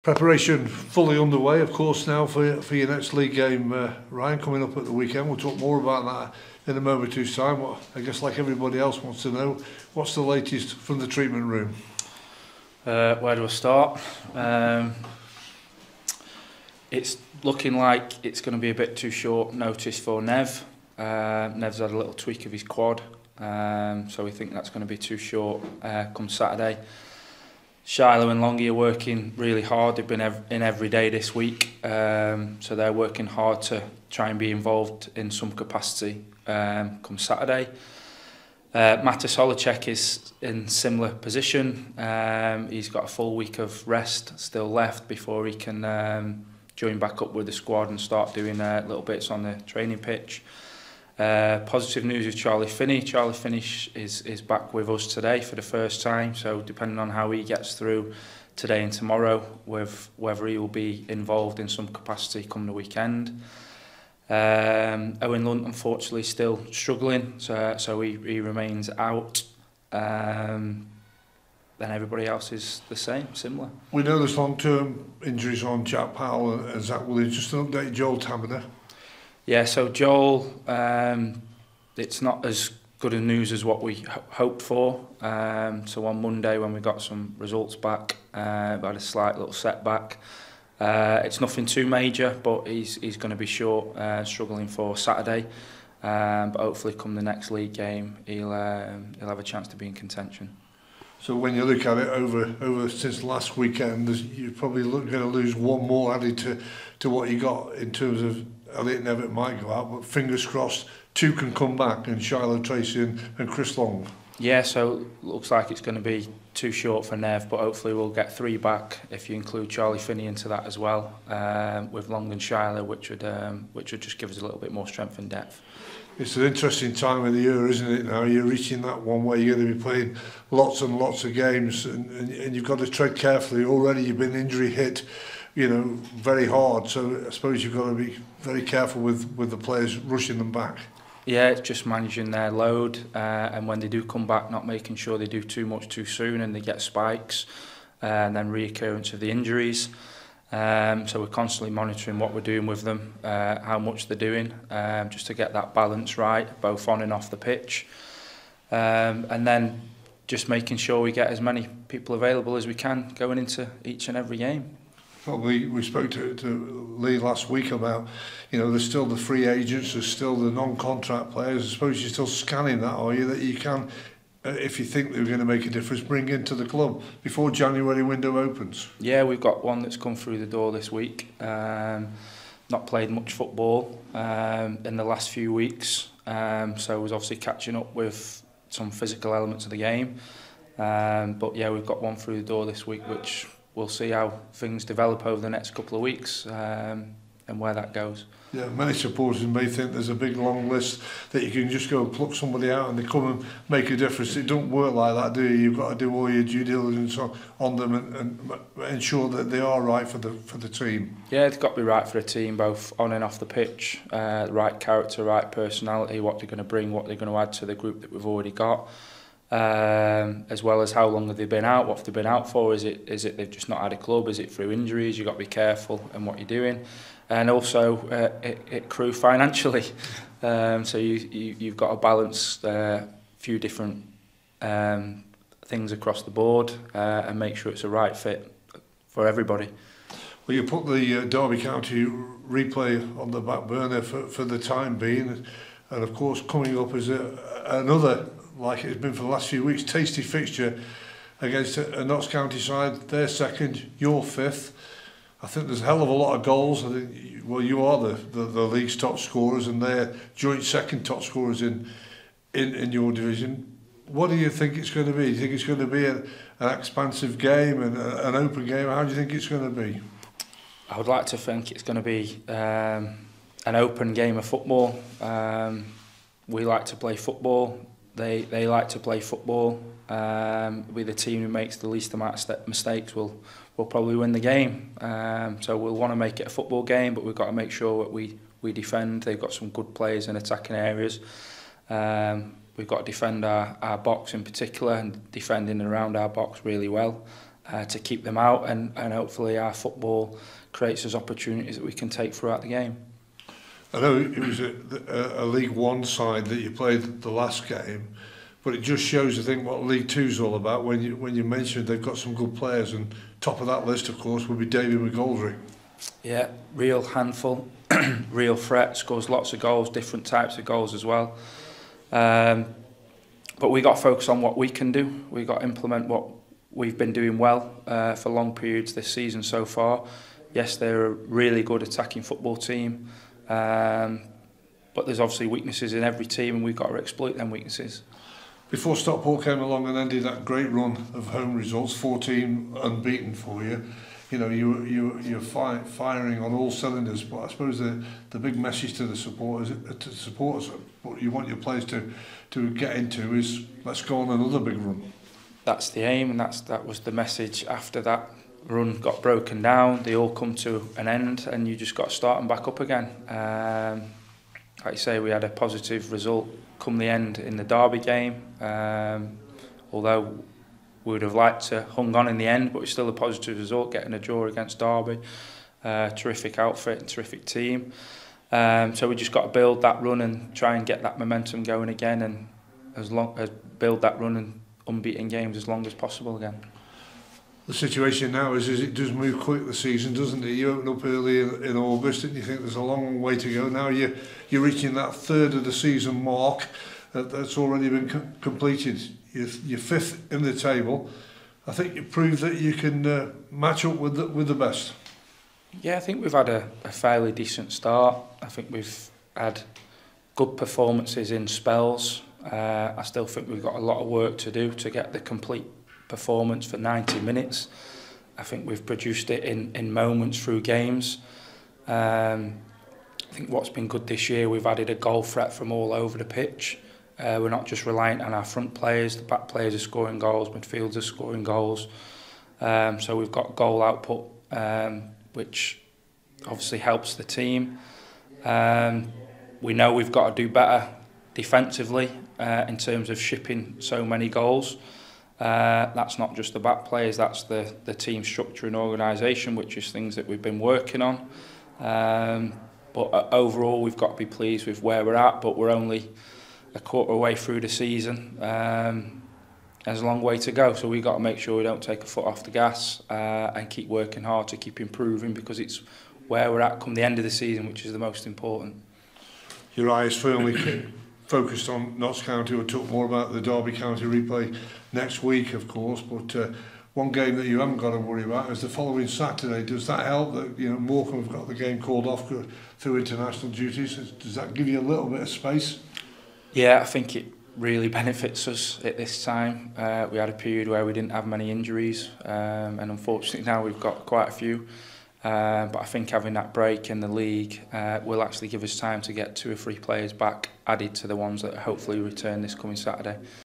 Preparation fully underway, of course, now for your next league game, Ryan, coming up at the weekend. We'll talk more about that in a moment or two's time. I guess, like everybody else wants to know, what's the latest from the treatment room? Where do I start? It's looking like it's going to be a bit too short notice for Nev. Nev's had a little tweak of his quad, so we think that's going to be too short come Saturday. Shiloh and Longy are working really hard. They've been in every day this week, so they're working hard to try and be involved in some capacity come Saturday. Matis Holacek is in similar position. He's got a full week of rest still left before he can join back up with the squad and start doing little bits on the training pitch. Positive news with Charlie Finney. Charlie Finney is back with us today for the first time, so depending on how he gets through today and tomorrow, with whether he will be involved in some capacity come the weekend. Owen Lunt unfortunately still struggling, so he remains out. Then everybody else is the same, similar. We know there's long-term injuries on Jack Powell and Zach Williams. Just an update, Joel Taberner. Yeah, so Joel, it's not as good a news as what we hoped for. So on Monday when we got some results back, we had a slight little setback. It's nothing too major, but he's going to be short, struggling for Saturday. But hopefully come the next league game, he'll have a chance to be in contention. So when you look at it over since last weekend, you're probably going to lose one more added to what you got in terms of Elliot Nevitt might go out, but fingers crossed two can come back, and Shiloh Tracy and Chris Long. Yeah, so looks like it's going to be too short for Nev, but hopefully we'll get three back if you include Charlie Finney into that as well, with Long and Shiloh, which would just give us a little bit more strength and depth. It's an interesting time of the year, isn't it now? You're reaching that one where you're going to be playing lots and lots of games, and you've got to tread carefully. Already you've been injury hit, very hard, so I suppose you've got to be very careful with the players rushing them back. Yeah, it's just managing their load, and when they do come back, not making sure they do too much too soon and they get spikes, and then reoccurrence of the injuries. So we're constantly monitoring what we're doing with them, how much they're doing, just to get that balance right, both on and off the pitch. And then just making sure we get as many people available as we can going into each and every game. Well, we spoke to Lee last week about, there's still the free agents, there's still the non-contract players. I suppose you're still scanning that, are you, that you can, if you think they're going to make a difference, bring into the club before January window opens? Yeah, we've got one that's come through the door this week. Not played much football in the last few weeks, so was obviously catching up with some physical elements of the game. But yeah, we've got one through the door this week, which we'll see how things develop over the next couple of weeks and where that goes. Yeah, many supporters may think there's a big long list that you can just go pluck somebody out and they come and make a difference. It don't work like that, do you? You've got to do all your due diligence on them and ensure that they are right for the team. Yeah, it's got to be right for the team, both on and off the pitch. Right character, right personality, what they're going to bring, what they're going to add to the group that we've already got. As well as how long have they been out, what have they been out for, is it they've just not had a club, is it through injuries? You've got to be careful in what you're doing, and also it crew financially, so you've got to balance a few different things across the board and make sure it's a right fit for everybody. Well, you put the Derby County replay on the back burner for the time being, and of course coming up is another, like it's been for the last few weeks, tasty fixture against a Notts County side. They're second, you're fifth. I think there's a hell of a lot of goals. I think, you are the league's top scorers, and they're joint second top scorers in your division. What do you think it's going to be? Do you think it's going to be an expansive game and an open game? How do you think it's going to be? I would like to think it's going to be an open game of football. We like to play football. They like to play football. With the team who makes the least amount of mistakes will probably win the game. So we'll want to make it a football game, but we've got to make sure that we defend. They've got some good players in attacking areas. We've got to defend our box in particular, and defending around our box really well. to keep them out, and hopefully our football creates those opportunities that we can take throughout the game. I know it was a League One side that you played the last game, but it just shows, I think, what League Two's all about when you mentioned they've got some good players, and top of that list, of course, would be David McGoldrick. Yeah, real handful, real threat, scores lots of goals, different types of goals as well. But we got to focus on what we can do. We got to implement what we've been doing well for long periods this season so far. Yes, they're a really good attacking football team, but there's obviously weaknesses in every team, and we've got to exploit them weaknesses. Before Stockport came along and ended that great run of home results, 14 unbeaten for you, you know, you're firing on all cylinders. But I suppose the big message to the supporters, what you want your players to get into is, let's go on another big run. That's the aim, and that was the message after that run got broken down. They all come to an end, and you just got to start them back up again. Like you say, we had a positive result come the end in the Derby game, although we would have liked to hung on in the end, but it's still a positive result, getting a draw against Derby. Terrific outfit and terrific team. So we just got to build that run and try and get that momentum going again, and build that run and unbeaten games as long as possible again. The situation now is it does move quick, the season, doesn't it? You open up early in August, and you think there's a long way to go. Now you're reaching that third of the season mark that's already been completed. You're fifth in the table. I think you proved that you can match up with the best. Yeah, I think we've had a fairly decent start. I think we've had good performances in spells. I still think we've got a lot of work to do to get the complete performance for 90 minutes. I think we've produced it in moments through games. I think what's been good this year, we've added a goal threat from all over the pitch. We're not just reliant on our front players, the back players are scoring goals, midfielders are scoring goals. So we've got goal output, which obviously helps the team. We know we've got to do better defensively in terms of shipping so many goals. That's not just the back players, that's the team structure and organisation, which is things that we've been working on. But overall, we've got to be pleased with where we're at, but we're only a quarter way through the season. There's a long way to go, so we've got to make sure we don't take a foot off the gas and keep working hard to keep improving, because it's where we're at come the end of the season which is the most important. Your eye is firmly focused on Notts County. We'll talk more about the Derby County replay next week, of course, but one game that you haven't got to worry about is the following Saturday. Does that help that, you know, Morecambe have got the game called off through international duties? Does that give you a little bit of space? Yeah, I think it really benefits us at this time. We had a period where we didn't have many injuries, and unfortunately now we've got quite a few. But I think having that break in the league will actually give us time to get 2 or 3 players back, added to the ones that hopefully return this coming Saturday.